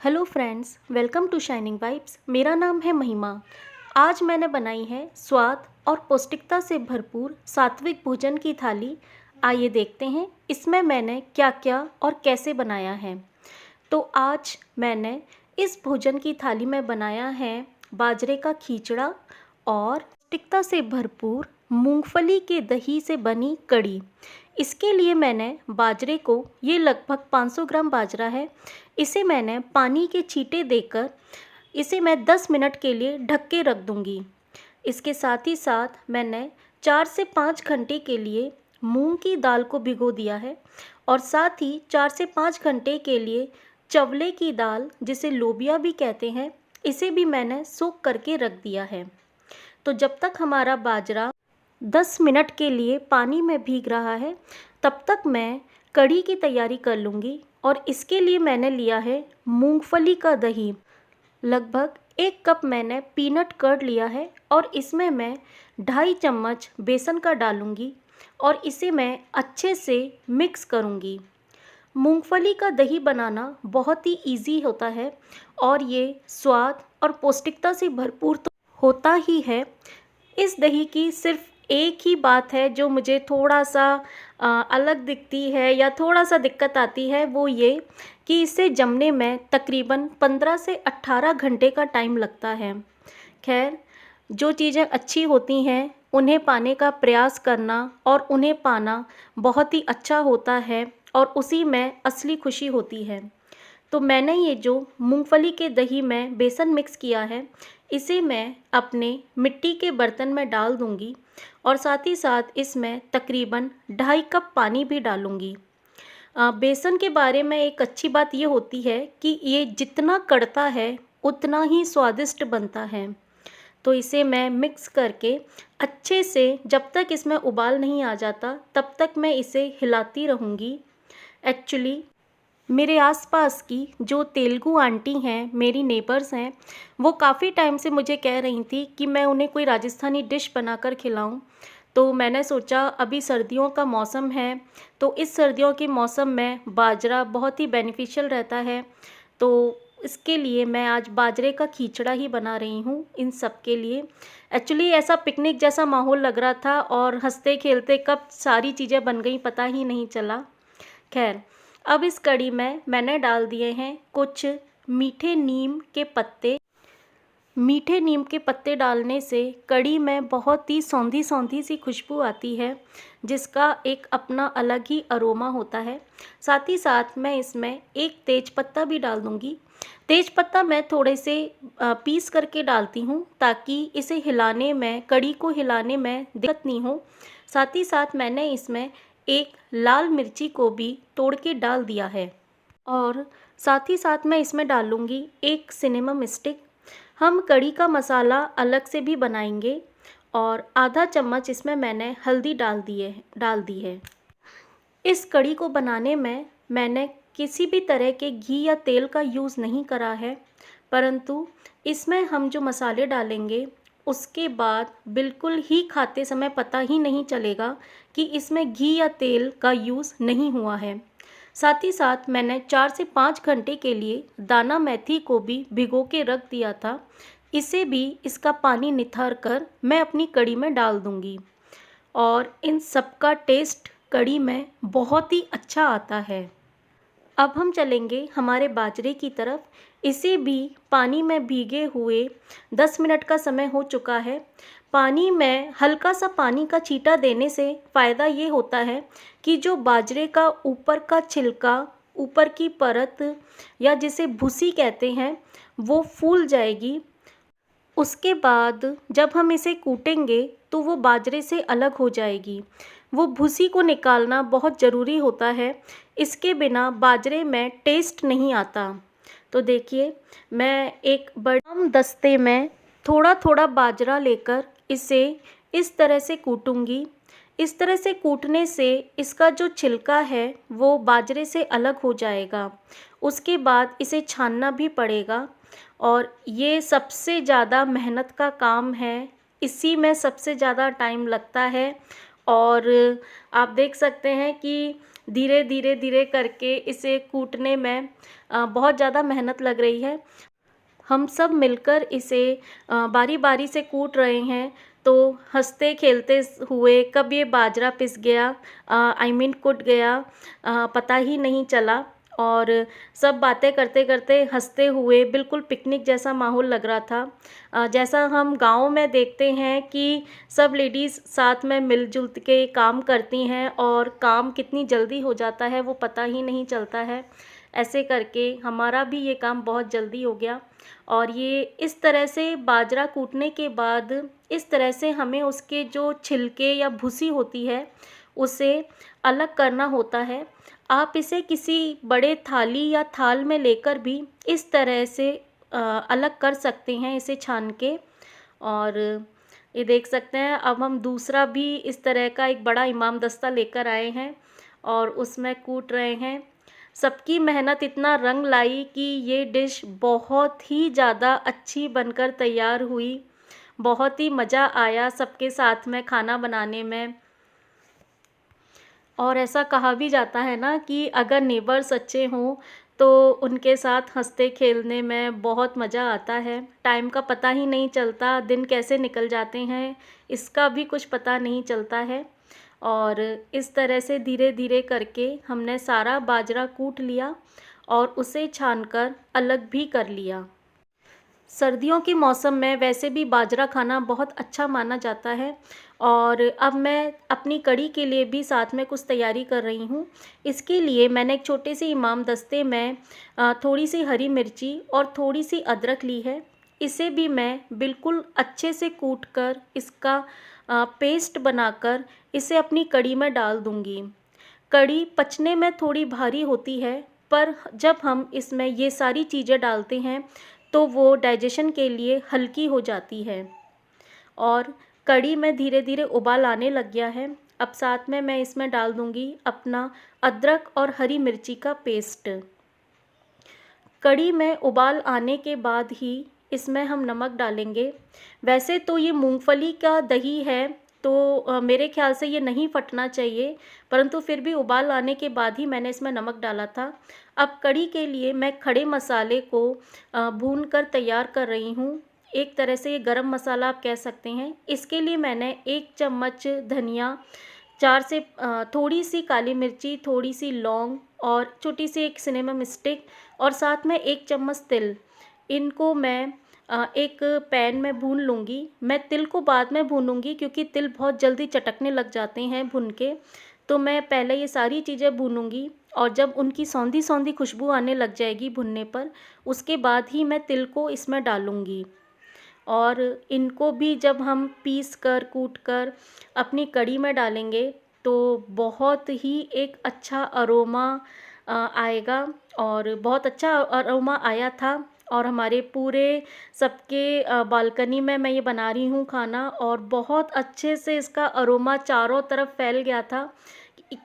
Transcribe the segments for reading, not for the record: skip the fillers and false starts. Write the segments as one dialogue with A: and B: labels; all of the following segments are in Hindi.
A: Hello friends, welcome to shining vibes. मेरा नाम है महिमा। आज मैंने बनाई है स्वाद और पौष्टिकता से भरपूर सात्विक भोजन की थाली। आइए देखते हैं इसमें मैंने क्या क्या और कैसे बनाया है। तो आज मैंने इस भोजन की थाली में बनाया है बाजरे का खीचड़ा और पौष्टिकता से भरपूर मूंगफली के दही से बनी कड़ी। इसके लिए मैंने बाजरे को, ये लगभग 500 ग्राम बाजरा है, इसे मैंने पानी के छींटे देकर इसे मैं 10 मिनट के लिए ढक के रख दूंगी। इसके साथ ही साथ मैंने 4 से 5 घंटे के लिए मूंग की दाल को भिगो दिया है और साथ ही 4 से 5 घंटे के लिए चवले की दाल, जिसे लोबिया भी कहते हैं, इसे भी मैंने सोख करके रख दिया है। तो जब तक हमारा बाजरा 10 मिनट के लिए पानी में भीग रहा है, तब तक मैं कढ़ी की तैयारी कर लूँगी। और इसके लिए मैंने लिया है मूंगफली का दही। लगभग 1 कप मैंने पीनट कर्ड लिया है और इसमें मैं 2.5 चम्मच बेसन का डालूँगी और इसे मैं अच्छे से मिक्स करूँगी। मूंगफली का दही बनाना बहुत ही इजी होता है और ये स्वाद और पौष्टिकता से भरपूर तो होता ही है। इस दही की सिर्फ एक ही बात है जो मुझे थोड़ा सा अलग दिखती है या थोड़ा सा दिक्कत आती है, वो ये कि इसे जमने में तकरीबन 15 से 18 घंटे का टाइम लगता है। खैर, जो चीज़ें अच्छी होती हैं उन्हें पाने का प्रयास करना और उन्हें पाना बहुत ही अच्छा होता है और उसी में असली खुशी होती है। तो मैंने ये जो मूंगफली के दही में बेसन मिक्स किया है, इसे मैं अपने मिट्टी के बर्तन में डाल दूंगी और साथ ही साथ इसमें तकरीबन 2.5 कप पानी भी डालूंगी। बेसन के बारे में एक अच्छी बात ये होती है कि ये जितना कड़ता है उतना ही स्वादिष्ट बनता है। तो इसे मैं मिक्स करके अच्छे से, जब तक इसमें उबाल नहीं आ जाता तब तक मैं इसे हिलाती रहूँगी। एक्चुअली मेरे आसपास की जो तेलुगु आंटी हैं, मेरी नेबर्स हैं, वो काफ़ी टाइम से मुझे कह रही थी कि मैं उन्हें कोई राजस्थानी डिश बनाकर खिलाऊं। तो मैंने सोचा अभी सर्दियों का मौसम है, तो इस सर्दियों के मौसम में बाजरा बहुत ही बेनिफिशियल रहता है। तो इसके लिए मैं आज बाजरे का खीचड़ा ही बना रही हूँ इन सब के लिए। एक्चुअली ऐसा पिकनिक जैसा माहौल लग रहा था और हंसते खेलते कब सारी चीज़ें बन गई पता ही नहीं चला। खैर, अब इस कढ़ी में मैंने डाल दिए हैं कुछ मीठे नीम के पत्ते। मीठे नीम के पत्ते डालने से कढ़ी में बहुत ही सौंधी सौंधी सी खुशबू आती है, जिसका एक अपना अलग ही अरोमा होता है। साथ ही साथ मैं इसमें एक तेज पत्ता भी डाल दूंगी। तेज पत्ता मैं थोड़े से पीस करके डालती हूँ ताकि इसे हिलाने में, कढ़ी को हिलाने में दिक्कत नहीं हो। साथ ही साथ मैंने इसमें एक लाल मिर्ची को भी तोड़ के डाल दिया है और साथ ही साथ मैं इसमें डालूँगी एक सिनेमम स्टिक। हम कढ़ी का मसाला अलग से भी बनाएंगे और आधा चम्मच इसमें मैंने हल्दी डाल दी है। इस कढ़ी को बनाने में मैंने किसी भी तरह के घी या तेल का यूज़ नहीं करा है, परंतु इसमें हम जो मसाले डालेंगे उसके बाद बिल्कुल ही खाते समय पता ही नहीं चलेगा कि इसमें घी या तेल का यूज़ नहीं हुआ है। साथ ही साथ मैंने 4 से 5 घंटे के लिए दाना मेथी को भी भिगो के रख दिया था। इसे भी, इसका पानी निथार कर मैं अपनी कढ़ी में डाल दूंगी और इन सब का टेस्ट कढ़ी में बहुत ही अच्छा आता है। अब हम चलेंगे हमारे बाजरे की तरफ। इसे भी पानी में भीगे हुए 10 मिनट का समय हो चुका है। पानी में हल्का सा पानी का छींटा देने से फ़ायदा ये होता है कि जो बाजरे का ऊपर का छिलका, ऊपर की परत या जिसे भूसी कहते हैं, वो फूल जाएगी। उसके बाद जब हम इसे कूटेंगे तो वो बाजरे से अलग हो जाएगी। वो भूसी को निकालना बहुत ज़रूरी होता है, इसके बिना बाजरे में टेस्ट नहीं आता। तो देखिए, मैं एक बड़े दस्ते में थोड़ा थोड़ा बाजरा लेकर इसे इस तरह से कूटूंगी। इस तरह से कूटने से इसका जो छिलका है वो बाजरे से अलग हो जाएगा। उसके बाद इसे छानना भी पड़ेगा और ये सबसे ज़्यादा मेहनत का काम है, इसी में सबसे ज़्यादा टाइम लगता है और आप देख सकते हैं कि धीरे धीरे धीरे करके इसे कूटने में बहुत ज़्यादा मेहनत लग रही है। हम सब मिलकर इसे बारी बारी से कूट रहे हैं, तो हंसते खेलते हुए कब ये बाजरा पिस गया, आई मीन कुट गया, पता ही नहीं चला। और सब बातें करते करते हंसते हुए बिल्कुल पिकनिक जैसा माहौल लग रहा था। जैसा हम गांव में देखते हैं कि सब लेडीज़ साथ में मिलजुल के काम करती हैं और काम कितनी जल्दी हो जाता है वो पता ही नहीं चलता है। ऐसे करके हमारा भी ये काम बहुत जल्दी हो गया। और ये इस तरह से बाजरा कूटने के बाद इस तरह से हमें उसके जो छिलके या भूसी होती है उसे अलग करना होता है। आप इसे किसी बड़े थाली या थाल में लेकर भी इस तरह से अलग कर सकते हैं इसे छान के। और ये देख सकते हैं, अब हम दूसरा भी इस तरह का एक बड़ा इमाम दस्ता लेकर आए हैं और उसमें कूट रहे हैं। सबकी मेहनत इतना रंग लाई कि ये डिश बहुत ही ज़्यादा अच्छी बनकर तैयार हुई। बहुत ही मज़ा आया सबके साथ में खाना बनाने में। और ऐसा कहा भी जाता है ना कि अगर नेबर्स अच्छे हों तो उनके साथ हंसते खेलने में बहुत मज़ा आता है। टाइम का पता ही नहीं चलता, दिन कैसे निकल जाते हैं इसका भी कुछ पता नहीं चलता है। और इस तरह से धीरे धीरे करके हमने सारा बाजरा कूट लिया और उसे छानकर अलग भी कर लिया। सर्दियों के मौसम में वैसे भी बाजरा खाना बहुत अच्छा माना जाता है। और अब मैं अपनी कढ़ी के लिए भी साथ में कुछ तैयारी कर रही हूँ। इसके लिए मैंने एक छोटे से इमाम दस्ते में थोड़ी सी हरी मिर्ची और थोड़ी सी अदरक ली है। इसे भी मैं बिल्कुल अच्छे से कूट कर इसका पेस्ट बनाकर इसे अपनी कढ़ी में डाल दूँगी। कढ़ी पचने में थोड़ी भारी होती है, पर जब हम इसमें ये सारी चीज़ें डालते हैं तो वो डाइजेशन के लिए हल्की हो जाती है। और कढ़ी में धीरे धीरे उबाल आने लग गया है। अब साथ में मैं इसमें डाल दूँगी अपना अदरक और हरी मिर्ची का पेस्ट। कढ़ी में उबाल आने के बाद ही इसमें हम नमक डालेंगे। वैसे तो ये मूंगफली का दही है, तो मेरे ख्याल से ये नहीं फटना चाहिए, परंतु फिर भी उबाल आने के बाद ही मैंने इसमें नमक डाला था। अब कढ़ी के लिए मैं खड़े मसाले को भून कर तैयार कर रही हूँ। एक तरह से ये गरम मसाला आप कह सकते हैं। इसके लिए मैंने 1 चम्मच धनिया, 4 से थोड़ी सी काली मिर्ची, थोड़ी सी लौंग और छोटी सी एक सिनेमम स्टिक और साथ में 1 चम्मच तिल, इनको मैं एक पैन में भून लूँगी। मैं तिल को बाद में भूनूँगी क्योंकि तिल बहुत जल्दी चटकने लग जाते हैं भुन के। तो मैं पहले ये सारी चीज़ें भूनूँगी और जब उनकी सौंधी सौंधी खुशबू आने लग जाएगी भुनने पर, उसके बाद ही मैं तिल को इसमें डालूँगी। और इनको भी जब हम पीस कर कूट कर अपनी कढ़ी में डालेंगे तो बहुत ही एक अच्छा अरोमा आएगा। और बहुत अच्छा अरोमा आया था। और हमारे पूरे सबके बालकनी में मैं ये बना रही हूँ खाना और बहुत अच्छे से इसका अरोमा चारों तरफ फैल गया था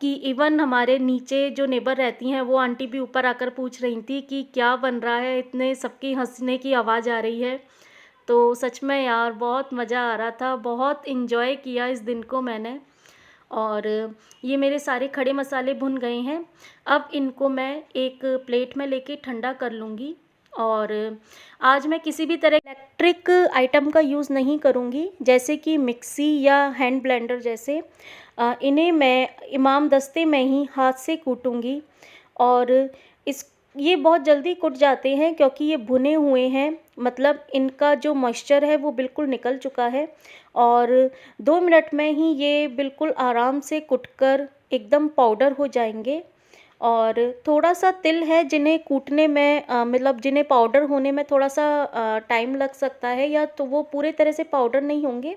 A: कि इवन हमारे नीचे जो नेबर रहती हैं वो आंटी भी ऊपर आकर पूछ रही थी कि क्या बन रहा है, इतने सबकी हंसने की आवाज़ आ रही है। तो सच में यार बहुत मज़ा आ रहा था, बहुत इन्जॉय किया इस दिन को मैंने। और ये मेरे सारे खड़े मसाले भुन गए हैं। अब इनको मैं एक प्लेट में लेके ठंडा कर लूँगी। और आज मैं किसी भी तरह इलेक्ट्रिक आइटम का यूज़ नहीं करूँगी, जैसे कि मिक्सी या हैंड ब्लेंडर जैसे। इन्हें मैं इमाम दस्ते में ही हाथ से कूटूँगी। और इस ये बहुत जल्दी कुट जाते हैं क्योंकि ये भुने हुए हैं, मतलब इनका जो मॉइस्चर है वो बिल्कुल निकल चुका है। और 2 मिनट में ही ये बिल्कुल आराम से कुटकर एकदम पाउडर हो जाएंगे। और थोड़ा सा तिल है जिन्हें कूटने में मतलब जिन्हें पाउडर होने में थोड़ा सा टाइम लग सकता है, या तो वो पूरे तरह से पाउडर नहीं होंगे,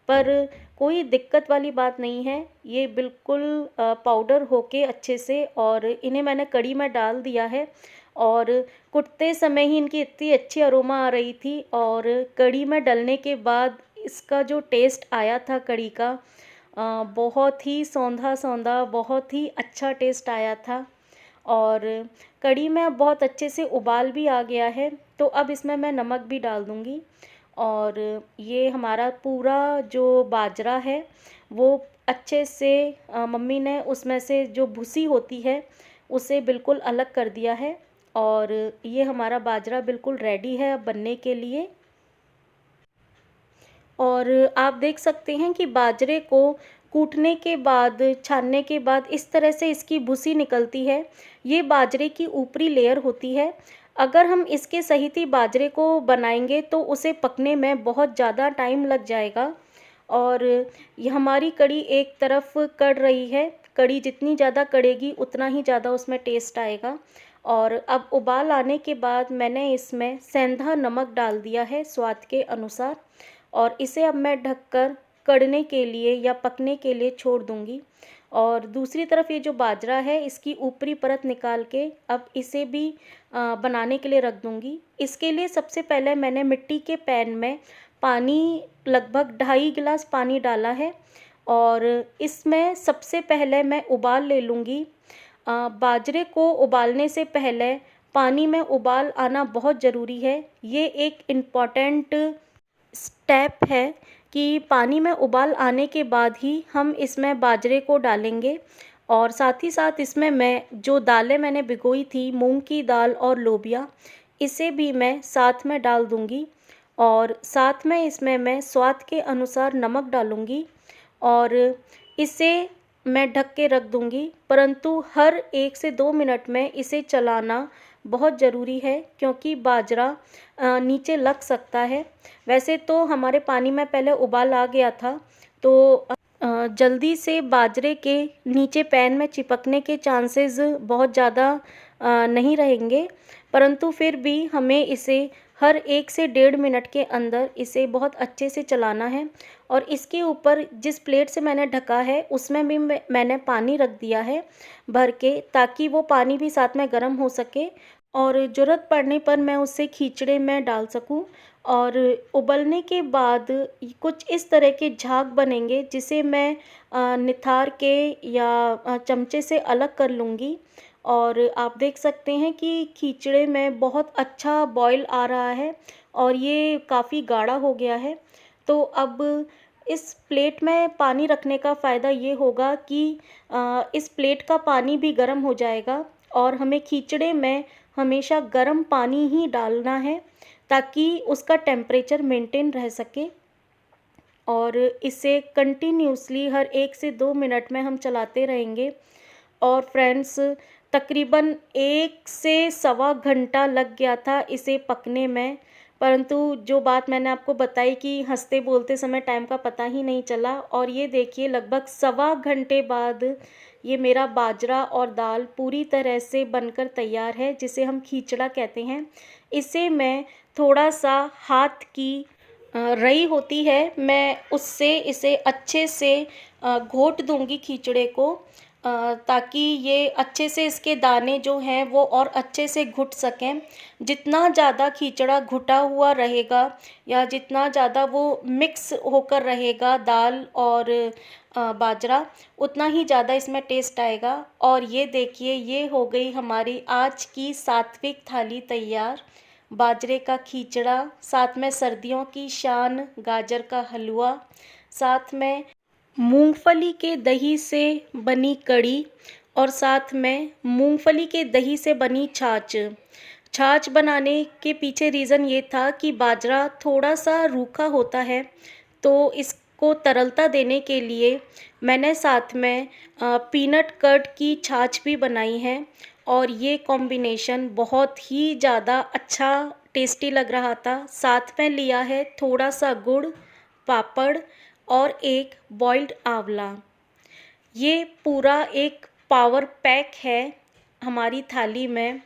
A: पर कोई दिक्कत वाली बात नहीं है। ये बिल्कुल पाउडर होके अच्छे से, और इन्हें मैंने कढ़ी में डाल दिया है। और कुटते समय ही इनकी इतनी अच्छी अरोमा आ रही थी, और कढ़ी में डलने के बाद इसका जो टेस्ट आया था कढ़ी का, बहुत ही सौंधा सौंधा, बहुत ही अच्छा टेस्ट आया था। और कढ़ी में अब बहुत अच्छे से उबाल भी आ गया है, तो अब इसमें मैं नमक भी डाल दूँगी। और ये हमारा पूरा जो बाजरा है वो अच्छे से मम्मी ने उसमें से जो भूसी होती है उसे बिल्कुल अलग कर दिया है। और ये हमारा बाजरा बिल्कुल रेडी है अब बनने के लिए। और आप देख सकते हैं कि बाजरे को कूटने के बाद, छानने के बाद इस तरह से इसकी भूसी निकलती है। ये बाजरे की ऊपरी लेयर होती है। अगर हम इसके सहित ही बाजरे को बनाएंगे तो उसे पकने में बहुत ज़्यादा टाइम लग जाएगा। और ये हमारी कढ़ी एक तरफ कढ़ रही है। कढ़ी जितनी ज़्यादा कढ़ेगी उतना ही ज़्यादा उसमें टेस्ट आएगा। और अब उबाल आने के बाद मैंने इसमें सेंधा नमक डाल दिया है स्वाद के अनुसार। और इसे अब मैं ढककर कढ़ने के लिए या पकने के लिए छोड़ दूंगी। और दूसरी तरफ ये जो बाजरा है इसकी ऊपरी परत निकाल के अब इसे भी बनाने के लिए रख दूंगी। इसके लिए सबसे पहले मैंने मिट्टी के पैन में पानी, लगभग 2.5 गिलास पानी डाला है। और इसमें सबसे पहले मैं उबाल ले लूँगी। बाजरे को उबालने से पहले पानी में उबाल आना बहुत ज़रूरी है। ये एक इम्पॉर्टेंट स्टेप है कि पानी में उबाल आने के बाद ही हम इसमें बाजरे को डालेंगे। और साथ ही साथ इसमें मैं जो दालें मैंने भिगोई थी, मूंग की दाल और लोबिया, इसे भी मैं साथ में डाल दूंगी। और साथ में इसमें मैं स्वाद के अनुसार नमक डालूंगी। और इसे मैं ढक के रख दूंगी, परंतु हर 1 से 2 मिनट में इसे चलाना बहुत ज़रूरी है क्योंकि बाजरा नीचे लग सकता है। वैसे तो हमारे पानी में पहले उबाल आ गया था, तो जल्दी से बाजरे के नीचे पैन में चिपकने के चांसेस बहुत ज़्यादा नहीं रहेंगे, परंतु फिर भी हमें इसे हर 1 से 1.5 मिनट के अंदर इसे बहुत अच्छे से चलाना है। और इसके ऊपर जिस प्लेट से मैंने ढका है उसमें भी मैंने पानी रख दिया है भर के, ताकि वो पानी भी साथ में गर्म हो सके और ज़रूरत पड़ने पर मैं उसे खींचड़े में डाल सकूं। और उबलने के बाद कुछ इस तरह के झाग बनेंगे जिसे मैं निथार के या चमचे से अलग कर लूँगी। और आप देख सकते हैं कि खींचड़े में बहुत अच्छा बॉईल आ रहा है और ये काफ़ी गाढ़ा हो गया है। तो अब इस प्लेट में पानी रखने का फ़ायदा ये होगा कि इस प्लेट का पानी भी गर्म हो जाएगा। और हमें खींचड़े में हमेशा गर्म पानी ही डालना है ताकि उसका टेम्परेचर मेंटेन रह सके। और इसे कंटिन्यूसली हर 1 से 2 मिनट में हम चलाते रहेंगे। और फ्रेंड्स, तकरीबन 1 से सवा घंटा लग गया था इसे पकने में, परंतु जो बात मैंने आपको बताई कि हंसते बोलते समय टाइम का पता ही नहीं चला। और ये देखिए, लगभग सवा घंटे बाद ये मेरा बाजरा और दाल पूरी तरह से बनकर तैयार है, जिसे हम खींचड़ा कहते हैं। इसे मैं थोड़ा सा हाथ की रई होती है, मैं उससे इसे अच्छे से घोट दूंगी खींचड़े को, ताकि ये अच्छे से इसके दाने जो हैं वो और अच्छे से घुट सकें। जितना ज़्यादा खींचड़ा घुटा हुआ रहेगा या जितना ज़्यादा वो मिक्स होकर रहेगा दाल और बाजरा, उतना ही ज़्यादा इसमें टेस्ट आएगा। और ये देखिए, ये हो गई हमारी आज की सात्विक थाली तैयार। बाजरे का खींचड़ा, साथ में सर्दियों की शान गाजर का हलवा, साथ में मूंगफली के दही से बनी कढ़ी, और साथ में मूंगफली के दही से बनी छाछ। छाछ बनाने के पीछे रीज़न ये था कि बाजरा थोड़ा सा रूखा होता है, तो इसको तरलता देने के लिए मैंने साथ में पीनट कर्ड की छाछ भी बनाई है। और ये कॉम्बिनेशन बहुत ही ज़्यादा अच्छा टेस्टी लग रहा था। साथ में लिया है थोड़ा सा गुड़, पापड़ और एक बॉइल्ड आंवला। ये पूरा एक पावर पैक है हमारी थाली में।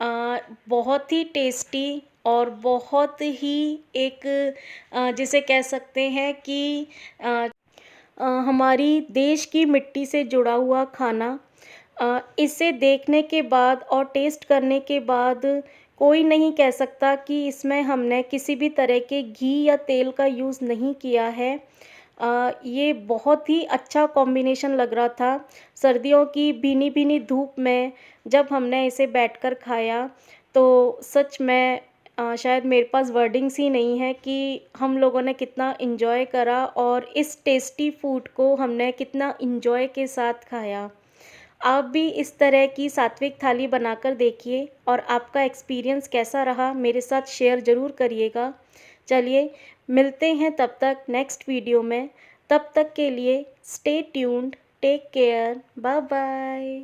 A: बहुत ही टेस्टी और बहुत ही एक जिसे कह सकते हैं कि हमारी देश की मिट्टी से जुड़ा हुआ खाना। इसे देखने के बाद और टेस्ट करने के बाद कोई नहीं कह सकता कि इसमें हमने किसी भी तरह के घी या तेल का यूज़ नहीं किया है। ये बहुत ही अच्छा कॉम्बिनेशन लग रहा था। सर्दियों की भीनी भीनी धूप में जब हमने इसे बैठकर खाया तो सच में शायद मेरे पास वर्डिंग्स ही नहीं है कि हम लोगों ने कितना एंजॉय करा और इस टेस्टी फूड को हमने कितना एंजॉय के साथ खाया। आप भी इस तरह की सात्विक थाली बनाकर देखिए और आपका एक्सपीरियंस कैसा रहा मेरे साथ शेयर ज़रूर करिएगा। चलिए मिलते हैं तब तक नेक्स्ट वीडियो में। तब तक के लिए stay tuned, take care, bye bye.